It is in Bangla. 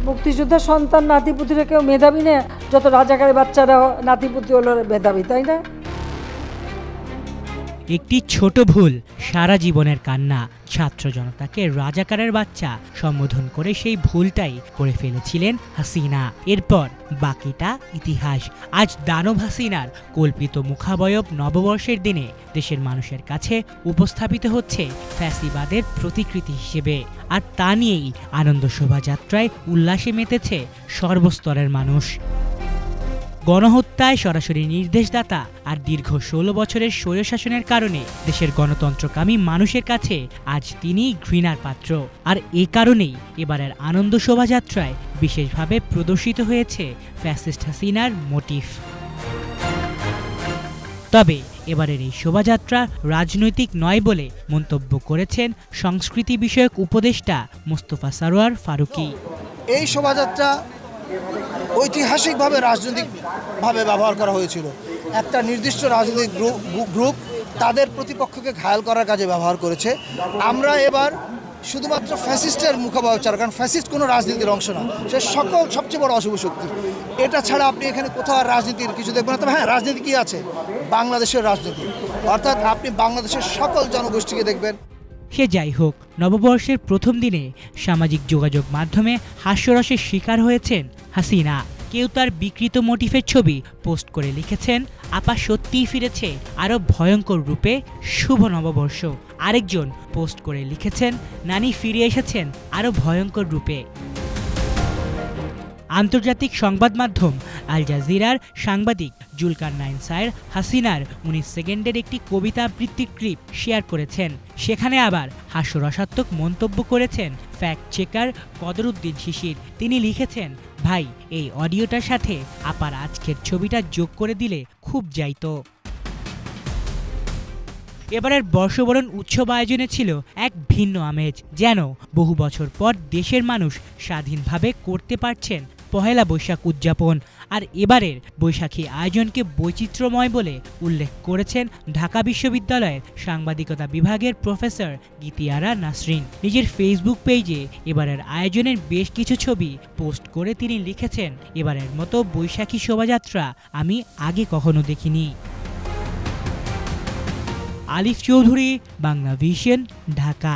মুক্তিযোদ্ধার সন্তান নাতিপুতিরা কেউ মেধাবী না, যত রাজাকারের বাচ্চারা নাতিপুতি হলো মেধাবী, তাই না? একটি ছোট ভুল সারা জীবনের কান্না। ছাত্র জনতাকে রাজাকারের বাচ্চা সম্বোধন করে সেই ভুলটাই করে ফেলেছিলেন হাসিনা। এরপর বাকিটা ইতিহাস। আজ দানব হাসিনার কল্পিত মুখাবয়ব নববর্ষের দিনে দেশের মানুষের কাছে উপস্থাপিত হচ্ছে ফ্যাসিবাদের প্রতিকৃতি হিসেবে। আর তা নিয়েই আনন্দ শোভাযাত্রায় উল্লাসে মেতেছে সর্বস্তরের মানুষ। গণহত্যায় সরাসরি নির্দেশদাতা আর দীর্ঘ ১৬ বছরের স্বৈরশাসনের কারণে দেশের গণতন্ত্রকামী মানুষের কাছে আজ তিনি ঘৃণার পাত্র। আর এ কারণেই এবারের আনন্দ শোভাযাত্রায় বিশেষভাবে প্রদর্শিত হয়েছে ফ্যাসিস্ট হাসিনার মোটিফ। তবে এবারের এই শোভাযাত্রা রাজনৈতিক নয় বলে মন্তব্য করেছেন সংস্কৃতি বিষয়ক উপদেষ্টা মোস্তফা সরোয়ার ফারুকী। এই শোভাযাত্রা ঐতিহাসিকভাবে রাজনৈতিকভাবে ব্যবহার করা হয়েছিল। একটা নির্দিষ্ট রাজনৈতিক গ্রুপ তাদের প্রতিপক্ষকে ঘায়াল করার কাজে ব্যবহার করেছে। আমরা এবার শুধুমাত্র ফ্যাসিস্টের মুখাবয়ব ছাড়া, কারণ ফ্যাসিস্ট কোনো রাজনীতির অংশ না, সে সবচেয়ে বড় অশুভ শক্তি। এটা ছাড়া আপনি এখানে কোথাও আর রাজনীতির কিছু দেখবেন না। তবে হ্যাঁ, রাজনীতি কী আছে, বাংলাদেশের রাজনীতি, অর্থাৎ আপনি বাংলাদেশের সকল জনগোষ্ঠীকে দেখবেন। সে যাই হোক, নববর্ষের প্রথম দিনে সামাজিক যোগাযোগ মাধ্যমে হাস্যরসের শিকার হয়েছেন হাসিনা। কেউ তার বিকৃত মোটিফের ছবি পোস্ট করে লিখেছেন, আপা সত্যিই ফিরেছে আরও ভয়ঙ্কর রূপে, শুভ নববর্ষ। আরেকজন পোস্ট করে লিখেছেন, নানি ফিরে এসেছেন আরও ভয়ঙ্কর রূপে। আন্তর্জাতিক সংবাদ মাধ্যম আল জাজিরার সাংবাদিক জুলকারনাইন সায়ের হাসিনার ১৯ সেকেন্ডের একটি কবিতা আবৃত্তির ক্লিপ শেয়ার করেছেন। সেখানে আবার হাস্যরসাত্মক মন্তব্য করেছেন ফ্যাক্ট চেকার কদরুদ্দিন শিশির। তিনি লিখেছেন, ভাই এই অডিওটার সাথে আপার আজকের ছবিটা যোগ করে দিলে খুব যাইতো। এবারের বর্ষবরণ উৎসব আয়োজনে ছিল এক ভিন্ন আমেজ, যেন বহু বছর পর দেশের মানুষ স্বাধীনভাবে করতে পারছেন পহেলা বৈশাখ উদযাপন। আর এবারের বৈশাখী আয়োজনকে বৈচিত্র্যময় বলে উল্লেখ করেছেন ঢাকা বিশ্ববিদ্যালয়ের সাংবাদিকতা বিভাগের প্রফেসর গীতিয়ারা নাসরিন। নিজের ফেসবুক পেজে এবারের আয়োজনের বেশ কিছু ছবি পোস্ট করে তিনি লিখেছেন, এবারের মতো বৈশাখী শোভাযাত্রা আমি আগে কখনো দেখিনি। আলিফ চৌধুরী, বাংলা ভিশন, ঢাকা।